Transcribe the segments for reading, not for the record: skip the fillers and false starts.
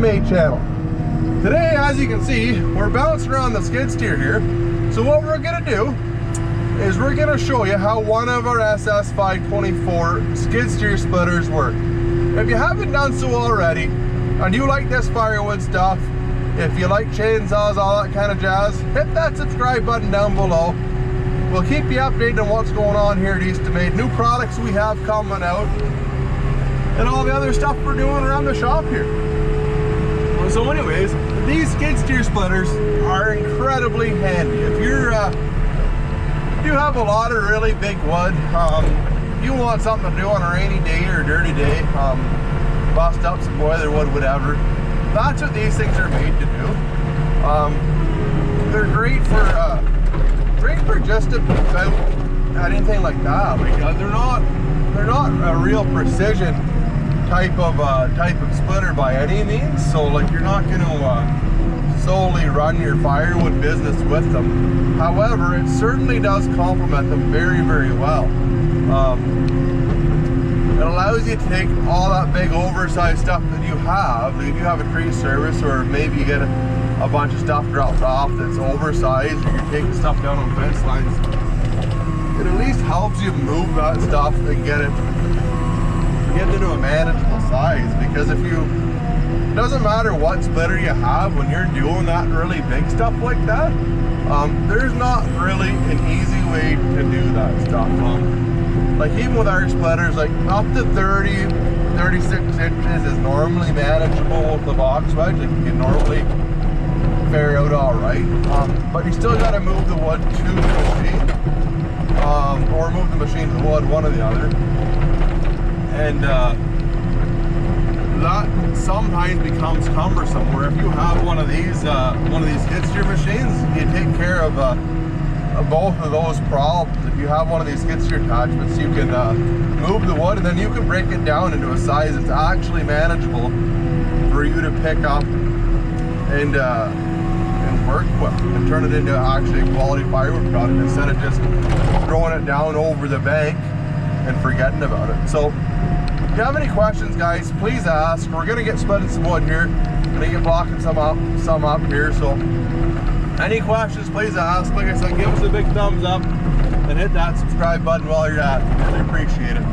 Eastonmade channel. Today, as you can see, we're bouncing around the skid steer here. So what we're gonna do is we're gonna show you how one of our SS524 skid steer splitters work. If you haven't done so already, and you like this firewood stuff, if you like chainsaws, all that kind of jazz, hit that subscribe button down below. We'll keep you updated on what's going on here at Eastonmade, new products we have coming out, and all the other stuff we're doing around the shop here. So anyways, these skid steer splitters are incredibly handy. If you're, you have a lot of really big wood, you want something to do on a rainy day or a dirty day, bust up some boiler wood, whatever. That's what these things are made to do. They're great for just about anything like that. Like they're not a real precision type of splitter by any means. So like you're not going to solely run your firewood business with them. However, it certainly does complement them very, very well. It allows you to take all that big oversized stuff that you have, if you have a tree service, or maybe you get a bunch of stuff dropped off that's oversized, or you're taking stuff down on fence lines. It at least helps you move that stuff and get it into a manageable size. Because if you, it doesn't matter what splitter you have, when you're doing that really big stuff like that, there's not really an easy way to do that stuff. Like even with our splitters, like up to 30, 36 inches is normally manageable with the box wedge. Like you can normally fare out all right, but you still got to move the wood to the machine, or move the machine to the wood, one or the other. And that sometimes becomes cumbersome. Where if you have one of these skid steer machines, you take care of both of those problems. If you have one of these skid steer attachments, you can move the wood, and then you can break it down into a size that's actually manageable for you to pick up and work with, and turn it into actually a quality firewood product instead of just throwing it down over the bank and forgetting about it. So if you have any questions, guys, please ask. We're gonna get splitting some wood here. We're gonna get blocking some up here. So any questions, please ask. Like I said, give us a big thumbs up and hit that subscribe button while you're at it. Really appreciate it.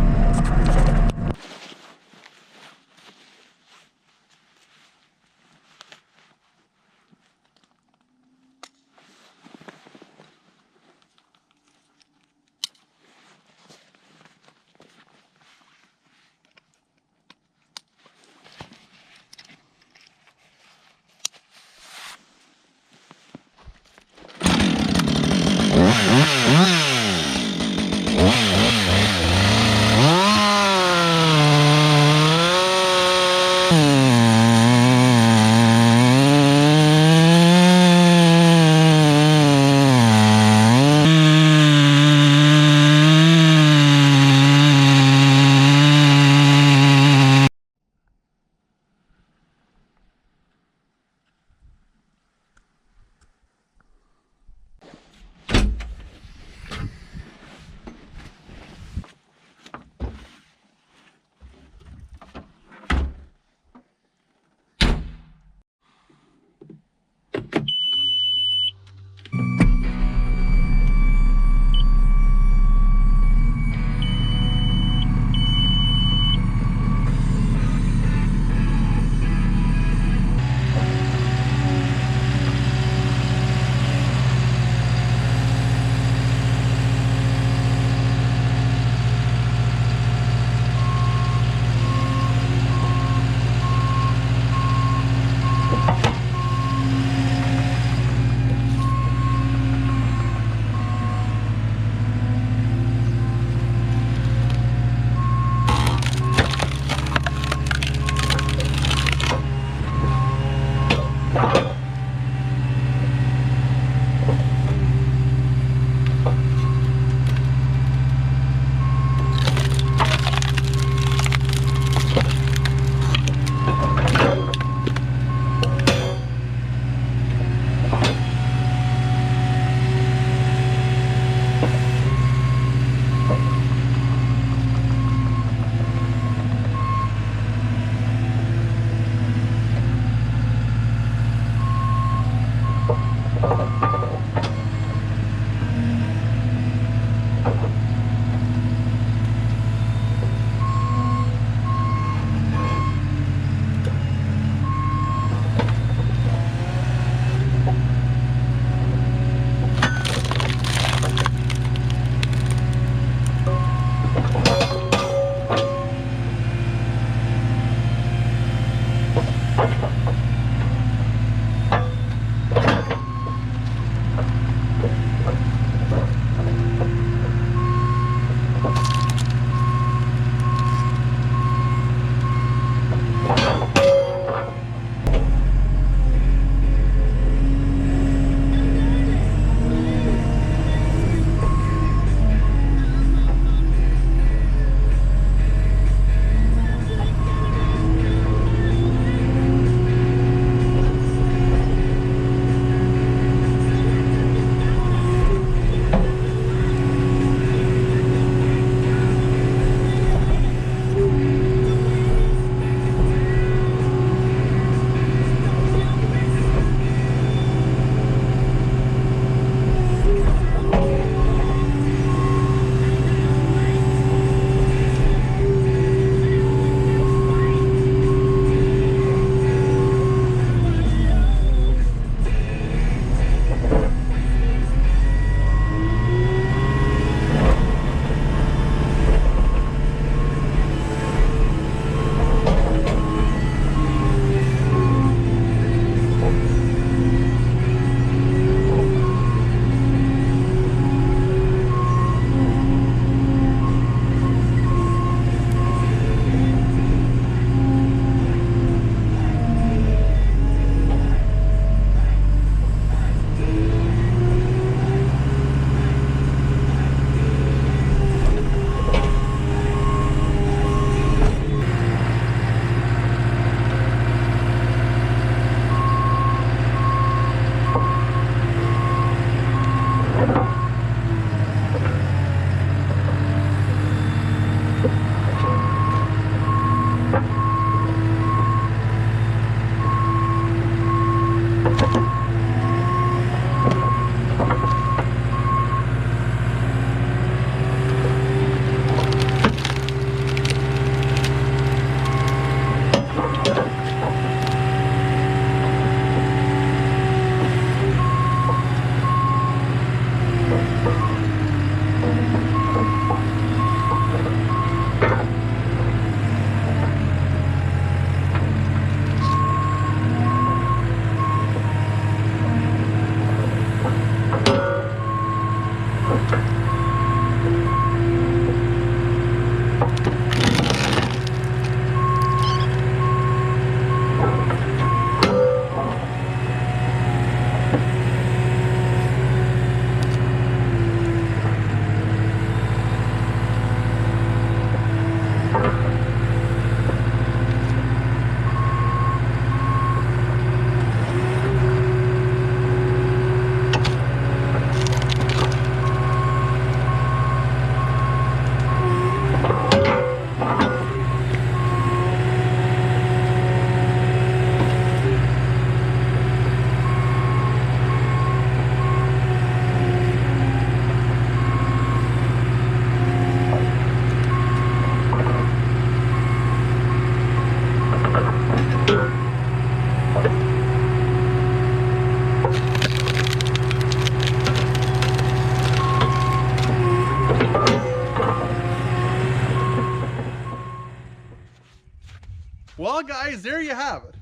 guys, there you have it.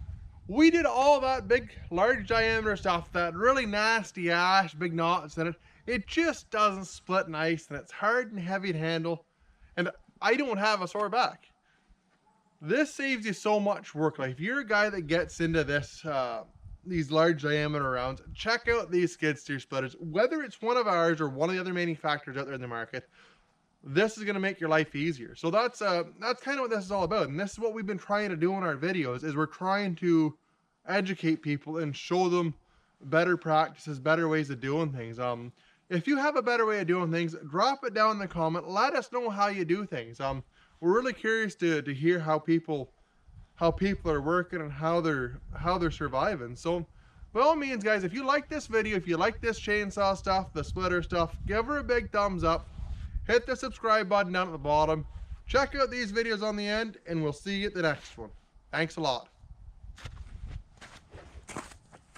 We did all that big, large diameter stuff, that really nasty ash, big knots in it. It just doesn't split nice, and it's hard and heavy to handle, and I don't have a sore back. This saves you so much work. Like if you're a guy that gets into this, these large diameter rounds, check out these skid steer splitters. Whether it's one of ours or one of the other manufacturers out there in the market, this is going to make your life easier. So that's kind of what this is all about, and this is what we've been trying to do in our videos, is we're trying to educate people and show them better practices, better ways of doing things. If you have a better way of doing things, drop it down in the comment. Let us know how you do things. We're really curious to hear how people are working and how they're surviving. So by all means, guys, if you like this video, if you like this chainsaw stuff, the splitter stuff, give her a big thumbs up. Hit the subscribe button down at the bottom. Check out these videos on the end, and we'll see you at the next one. Thanks a lot.